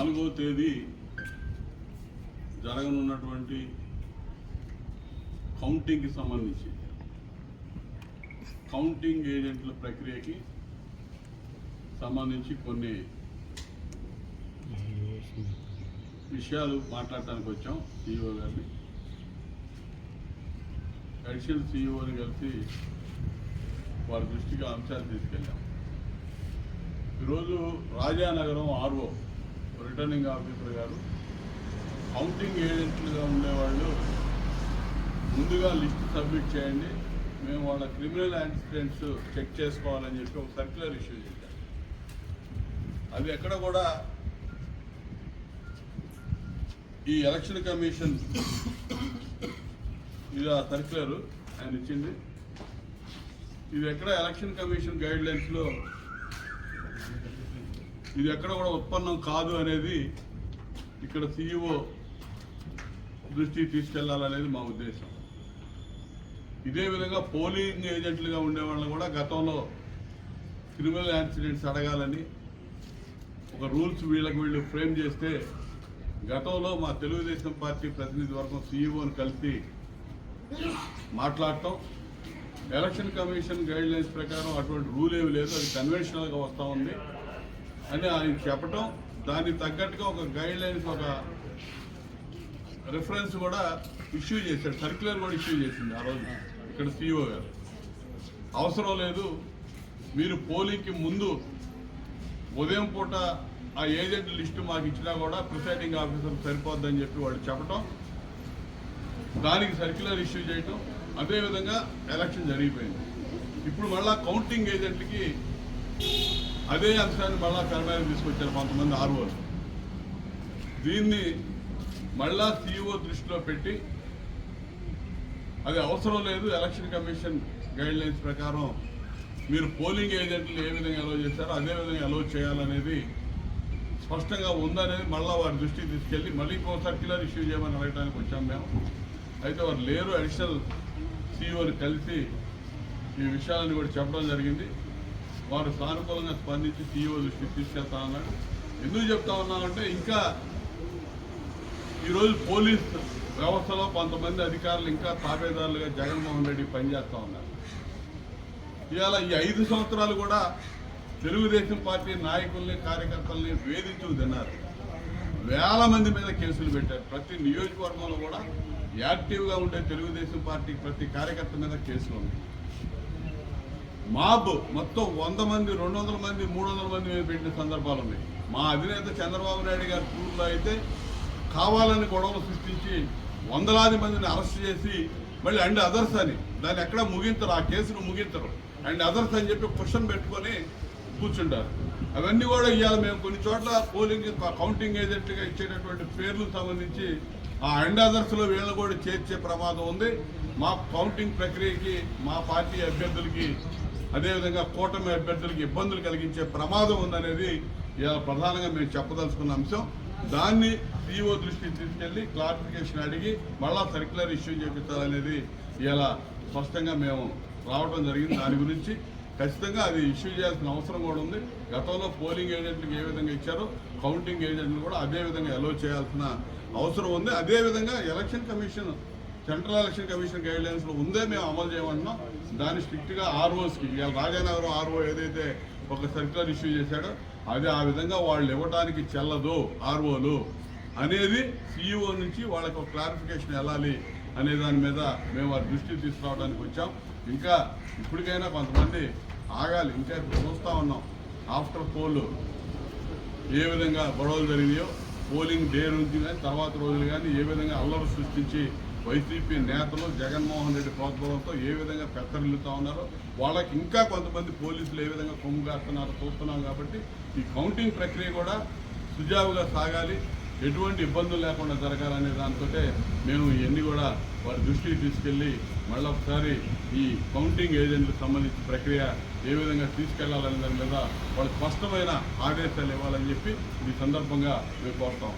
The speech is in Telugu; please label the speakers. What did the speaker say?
Speaker 1: 4వ తేదీ జరగనున్నటువంటి కౌంటింగ్కి సంబంధించి కౌంటింగ్ ఏజెంట్ల ప్రక్రియకి సంబంధించి కొన్ని విషయాలు మాట్లాడటానికి వచ్చాం. సిఇఓ గారిని, అడిషనల్ సిఇఓని కలిసి వారి దృష్టికి అంశాలు తీసుకెళ్ళాం. ఈరోజు రాజానగరం ఆర్ఓ రిటర్నింగ్ ఆఫీసర్ గారు కౌంటింగ్ ఏజెంట్లుగా ఉండేవాళ్ళు ముందుగా లిస్ట్ సబ్మిట్ చేయండి, మేము వాళ్ళ క్రిమినల్ యాక్సిడెంట్స్ చెక్ చేసుకోవాలని చెప్పి ఒక సర్క్యులర్ ఇష్యూ చేశారు. అది ఎక్కడ కూడా ఈ ఎలక్షన్ కమిషన్ ఇది ఆ సర్క్యులర్ ఆయన ఇచ్చింది. ఇది ఎక్కడ ఎలక్షన్ కమిషన్ గైడ్ లైన్స్లో ఇది ఎక్కడ కూడా ఉత్పన్నం కాదు అనేది ఇక్కడ సిఇఓ దృష్టికి తీసుకెళ్లాలనేది మా ఉద్దేశం. ఇదే విధంగా పోలింగ్ ఏజెంట్లుగా ఉండేవాళ్ళని కూడా గతంలో క్రిమినల్ యాక్సిడెంట్స్ అడగాలని ఒక రూల్స్ వీళ్ళు ఫ్రేమ్ చేస్తే గతంలో మా తెలుగుదేశం పార్టీ ప్రతినిధి వర్గం సిఇఓని కలిసి మాట్లాడటం, ఎలక్షన్ కమిషన్ గైడ్ లైన్స్ ప్రకారం అటువంటి రూల్ ఏమి లేదు, అది కన్వెన్షనల్గా వస్తూ ఉంది అని ఆయన చెప్పటం, దానికి తగ్గట్టుగా ఒక గైడ్ లైన్స్ ఒక రిఫరెన్స్ కూడా ఇష్యూ చేశాడు, సర్క్యులర్ కూడా ఇష్యూ చేసింది ఆ రోజు ఇక్కడ సిఇఓ గారు. అవసరం లేదు, మీరు పోలింగ్కి ముందు ఉదయం పూట ఆ ఏజెంట్ లిస్టు మాకు ఇచ్చినా కూడా ప్రిసైడింగ్ ఆఫీసర్ సరిపోద్దని చెప్పి వాళ్ళు చెప్పటం, దానికి సర్క్యులర్ ఇష్యూ చేయటం, అదేవిధంగా ఎలక్షన్ జరిగిపోయింది. ఇప్పుడు మళ్ళా కౌంటింగ్ ఏజెంట్లకి అదే అంశాన్ని మళ్ళా తెర మీద తీసుకొచ్చారు కొంతమంది ఆర్ఓలు. దీన్ని మళ్ళా సిఇఓ దృష్టిలో పెట్టి అది అవసరం లేదు, ఎలక్షన్ కమిషన్ గైడ్ లైన్స్ ప్రకారం మీరు పోలింగ్ ఏజెంట్లు ఏ విధంగా అలౌ చేశారో అదే విధంగా అలౌ చేయాలనేది స్పష్టంగా ఉందనేది మళ్ళీ వారి దృష్టికి తీసుకెళ్ళి మళ్ళీ ఇంకో సర్క్యులర్ ఇష్యూ చేయమని అడగడానికి వచ్చాం మేము. అయితే వారు లేరు, అడిషనల్ సిఇఓని కలిసి ఈ విషయాలను కూడా చెప్పడం జరిగింది. వారు సానుకూలంగా స్పందించి సిఇఓ దృష్టికి తీసుకెళ్తామన్నాడు. ఎందుకు చెప్తా ఉన్నామంటే ఇంకా ఈరోజు పోలీస్ వ్యవస్థలో కొంతమంది అధికారులు ఇంకా తాబేదారులుగా జగన్మోహన్ రెడ్డి పనిచేస్తూ ఉన్నారు. ఇవాళ ఈ 5 సంవత్సరాలు కూడా తెలుగుదేశం పార్టీ నాయకుల్ని కార్యకర్తల్ని వేధించు తిన్నారు. వేల మంది మీద కేసులు పెట్టారు. ప్రతి నియోజకవర్గంలో కూడా యాక్టివ్గా ఉండే తెలుగుదేశం పార్టీ ప్రతి కార్యకర్త మీద కేసులు ఉన్నాయి. మాబ్ మొత్తం 100 మంది 200 మంది 300 మంది మీద పెట్టిన సందర్భాలు ఉన్నాయి. మా అధినేత చంద్రబాబు నాయుడు గారి టూర్లో అయితే కావాలని గొడవలు సృష్టించి వందలాది మందిని అరెస్ట్ చేసి మళ్ళీ అండ్ అదర్స్ అని దాన్ని ఎక్కడ ముగించరు, ఆ కేసును ముగించరు, అండ్ అదర్స్ అని చెప్పి క్వశ్చన్ పెట్టుకొని కూర్చుంటారు. అవన్నీ కూడా ఇవాళ మేము కొన్ని చోట్ల పోలింగ్ కౌంటింగ్ ఏజెంట్గా ఇచ్చేటటువంటి పేర్లకు సంబంధించి ఆ అండ్ అదర్స్లో వీళ్ళని కూడా చేర్చే ప్రమాదం ఉంది. మా కౌంటింగ్ ప్రక్రియకి మా పార్టీ అభ్యర్థులకి అదేవిధంగా కూటమి అభ్యర్థులకి ఇబ్బందులు కలిగించే ప్రమాదం ఉందనేది ఇవాళ ప్రధానంగా మేము చెప్పదలుచుకున్న అంశం. దాన్ని సిఇఓ దృష్టికి తీసుకెళ్లి క్లారిఫికేషన్ అడిగి మళ్ళా సర్క్యులర్ ఇష్యూ చేపించాలనేది ఇవాళ స్పష్టంగా మేము రావడం జరిగింది. దాని గురించి ఖచ్చితంగా అది ఇష్యూ చేయాల్సిన అవసరం కూడా ఉంది. గతంలో పోలింగ్ ఏజెంట్లకు ఏ విధంగా ఇచ్చారో కౌంటింగ్ ఏజెంట్లు కూడా అదే విధంగా అలో చేయాల్సిన అవసరం ఉంది. అదేవిధంగా election commission central election commission guide లైన్స్లో ఉందే మేము అమలు చేయమంటున్నాం. దాన్ని స్ట్రిక్ట్గా ఆర్ఓస్కి ఇవాళ రాజానగరం ఆర్ఓ ఏదైతే ఒక సర్క్యులర్ ఇష్యూ చేశాడో అది ఆ విధంగా వాళ్ళు ఇవ్వడానికి చెల్లదు ఆర్ఓలు అనేది సిఇఓ నుంచి వాళ్ళకి ఒక క్లారిఫికేషన్ వెళ్ళాలి అనే దాని మీద మేము వారి దృష్టికి తీసుకురావడానికి వచ్చాం. ఇంకా ఇప్పటికైనా కొంతమంది ఆగాలి, ఇంకా చూస్తూ ఉన్నాం. ఆఫ్టర్ పోల్ ఏ విధంగా గొడవలు జరిగినాయో పోలింగ్ డే నుంచి కానీ తర్వాత రోజులు కానీ ఏ విధంగా అల్లరి సృష్టించి వైసీపీ నేతలు జగన్మోహన్ రెడ్డి ప్రోత్సాహంతో ఏ విధంగా పెత్తరిల్లుతూ ఉన్నారో వాళ్ళకి ఇంకా కొంతమంది పోలీసులు ఏ విధంగా కొమ్ము కాస్తున్నారో చూస్తున్నాం. కాబట్టి ఈ కౌంటింగ్ ప్రక్రియ కూడా సుజావుగా సాగాలి, ఎటువంటి ఇబ్బందులు లేకుండా జరగాలనే దాంతో మేము ఇవన్నీ కూడా వారి దృష్టికి తీసుకెళ్ళి మళ్ళీ ఒకసారి ఈ కౌంటింగ్ ఏజెంట్లకు సంబంధించిన ప్రక్రియ ఏ విధంగా తీసుకెళ్లాలనే దాని మీద వాళ్ళు స్పష్టమైన ఆదేశాలు ఇవ్వాలని చెప్పి ఈ సందర్భంగా మేము కోరుతాం.